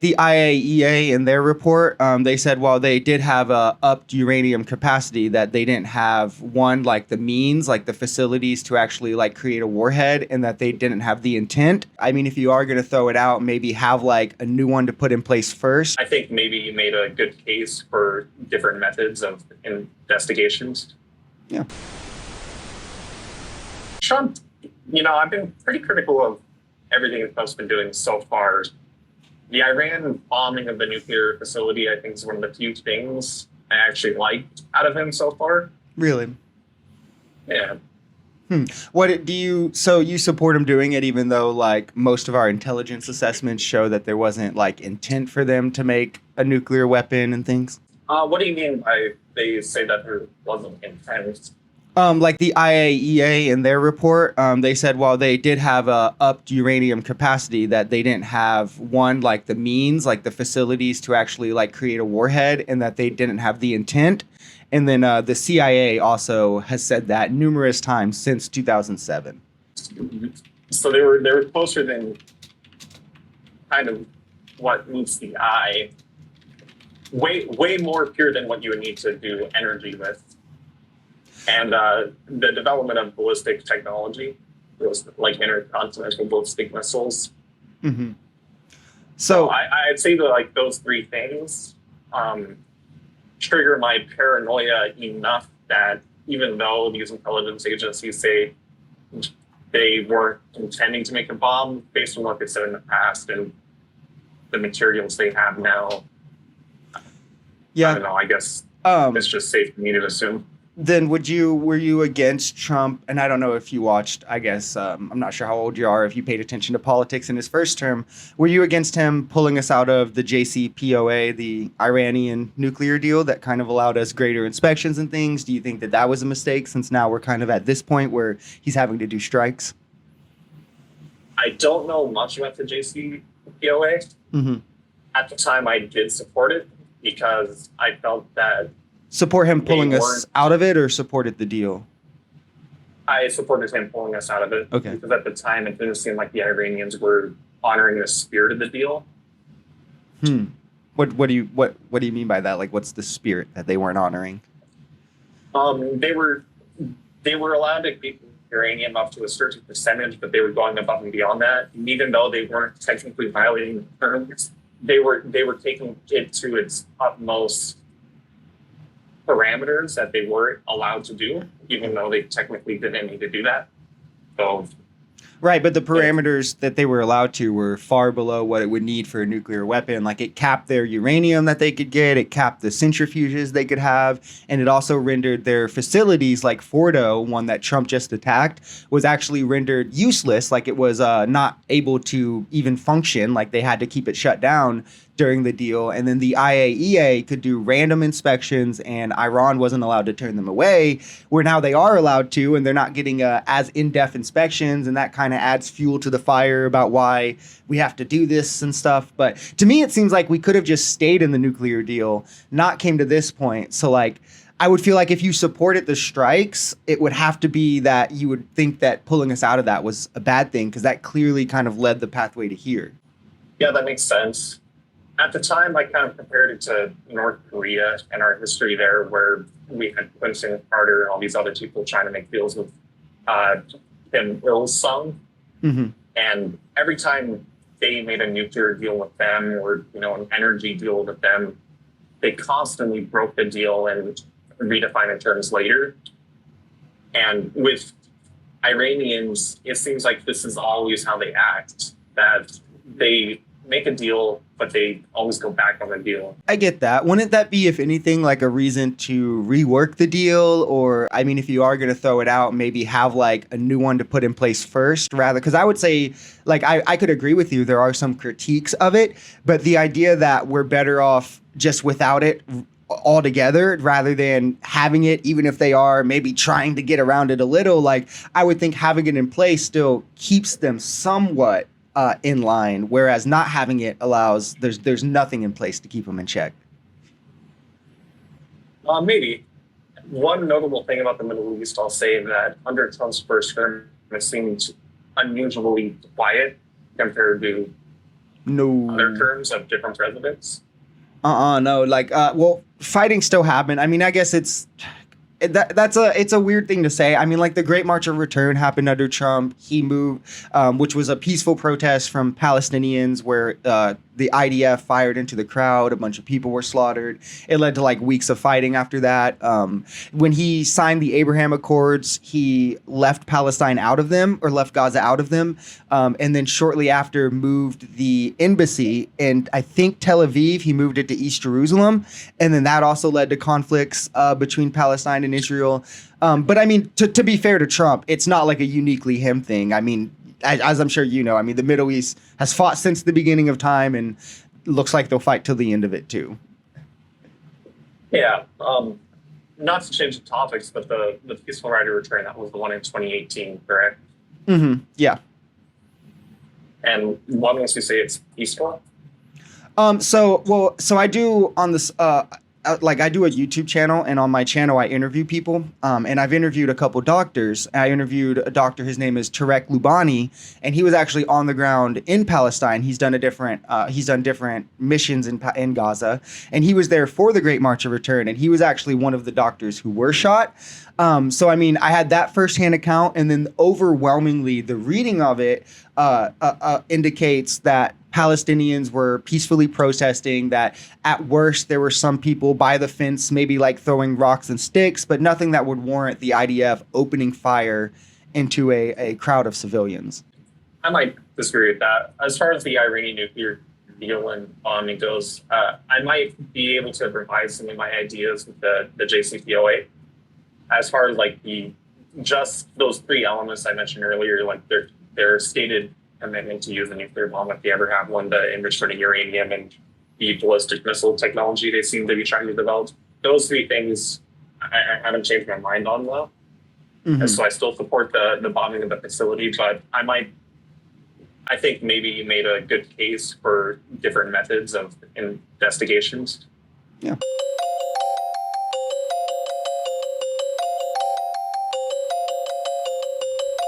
The IAEA in their report, they said while they did have a upped uranium capacity, that they didn't have one like the means, like the facilities to actually like create a warhead, and that they didn't have the intent. I mean, if you are going to throw it out, maybe have like a new one to put in place first. I think maybe you made a good case for different methods of investigations. Yeah. Trump, I've been pretty critical of everything that Trump's been doing so far. The Iran bombing of the nuclear facility, I think, is one of the few things I actually liked out of him so far. Really? Yeah. What do you? So you support him doing it, even though like most of our intelligence assessments show that there wasn't like intent for them to make a nuclear weapon and things. What do you mean by they say that there wasn't intent? Like the IAEA in their report, they said while they did have a upped uranium capacity, that they didn't have one like the means, like the facilities to actually like create a warhead, and that they didn't have the intent. And then the CIA also has said that numerous times since 2007. So they were closer than kind of what meets the eye. Way more pure than what you would need to do energy with. And the development of ballistic technology, was like intercontinental ballistic missiles. Mm-hmm. So I'd say that like those three things trigger my paranoia enough that even though these intelligence agencies say they weren't intending to make a bomb, based on what they said in the past and the materials they have now, Yeah. I don't know. I guess it's just safe for me to assume. Then were you against Trump? And I don't know if you watched, I guess, I'm not sure how old you are, if you paid attention to politics in his first term. Were you against him pulling us out of the JCPOA, the Iranian nuclear deal that kind of allowed us greater inspections and things? Do you think that that was a mistake, since now we're kind of at this point where he's having to do strikes? I don't know much about the JCPOA. Mm-hmm. At the time, I did support it because I felt that Support him pulling us out of it, or supported the deal? I supported him pulling us out of it. Okay. Because at the time, it didn't seem like the Iranians were honoring the spirit of the deal. What do you mean by that? Like, what's the spirit that they weren't honoring? They were allowed to keep uranium up to a certain percentage, but they were going above and beyond that. And even though they weren't technically violating the terms, they were taking it to its utmost parameters that they were allowed to do, even though they technically didn't need to do that. So, right, but the parameters that they were allowed to were far below what it would need for a nuclear weapon. Like, it capped their uranium that they could get, it capped the centrifuges they could have, and it also rendered their facilities, like Fordo, one that Trump just attacked, was actually rendered useless. Like, it was not able to even function. Like, they had to keep it shut down during the deal. And then the IAEA could do random inspections, and Iran wasn't allowed to turn them away, where now they are allowed to, and they're not getting as in-depth inspections, and that kind of adds fuel to the fire about why we have to do this and stuff. But to me, it seems like we could have just stayed in the nuclear deal, not came to this point. So like, I would feel like if you supported the strikes, it would have to be that you would think that pulling us out of that was a bad thing, because that clearly kind of led the pathway to here. Yeah, that makes sense. At the time, I kind of compared it to North Korea and our history there, where we had Clinton, Carter, and all these other people trying to make deals with Kim Il-sung. Mm-hmm. And every time they made a nuclear deal with them, or an energy deal with them, they constantly broke the deal and redefined the terms later. And with Iranians, it seems like this is always how they act, that they make a deal, but they always go back on the deal. I get that. Wouldn't that be, if anything, like a reason to rework the deal? Or, I mean, if you are going to throw it out, maybe have like a new one to put in place first, rather? Because I would say, like, I could agree with you. There are some critiques of it, but the idea that we're better off just without it altogether, rather than having it, even if they are maybe trying to get around it a little, like, I would think having it in place still keeps them somewhat in line, whereas not having it allows there's nothing in place to keep them in check. Maybe. One notable thing about the Middle East, I'll say that under Trump's first term, it seemed unusually quiet compared to No. other terms of different presidents? No. Like, well, fighting still happened. I mean, I guess it's a weird thing to say. I mean, like the Great March of Return happened under Trump. He moved, which was a peaceful protest from Palestinians where the IDF fired into the crowd. A bunch of people were slaughtered. It led to like weeks of fighting after that. When he signed the Abraham Accords, he left Palestine out of them, or left Gaza out of them. And then shortly after moved the embassy, and I think Tel Aviv, he moved it to East Jerusalem. And then that also led to conflicts between Palestine and Israel. But I mean, to be fair to Trump, it's not like a uniquely him thing. I mean, as I'm sure you know, I mean, the Middle East has fought since the beginning of time, and looks like they'll fight till the end of it too. Yeah. Not to change the topics, but the peaceful right of return, that was the one in 2018, correct? Mm-hmm. Yeah. And what makes you say it's peaceful? So I do on this, like I do a YouTube channel, and on my channel I interview people. And I've interviewed a couple doctors. I interviewed a doctor, his name is Tarek Lubani, and he was actually on the ground in Palestine. He's done different missions in Gaza, and he was there for the Great March of Return, and he was actually one of the doctors who were shot. So I mean, I had that firsthand account, and then overwhelmingly the reading of it indicates that Palestinians were peacefully protesting, that at worst there were some people by the fence, maybe like throwing rocks and sticks, but nothing that would warrant the IDF opening fire into a crowd of civilians. I might disagree with that. As far as the Iranian nuclear deal and bombing goes, I might be able to revise some of my ideas with the JCPOA. As far as like just those three elements I mentioned earlier, like their stated commitment to use a nuclear bomb if they ever have one, the enrichment of uranium and the ballistic missile technology they seem to be trying to develop. Those three things I haven't changed my mind on though. Mm-hmm. And so I still support the bombing of the facility, but I think maybe you made a good case for different methods of investigations. Yeah.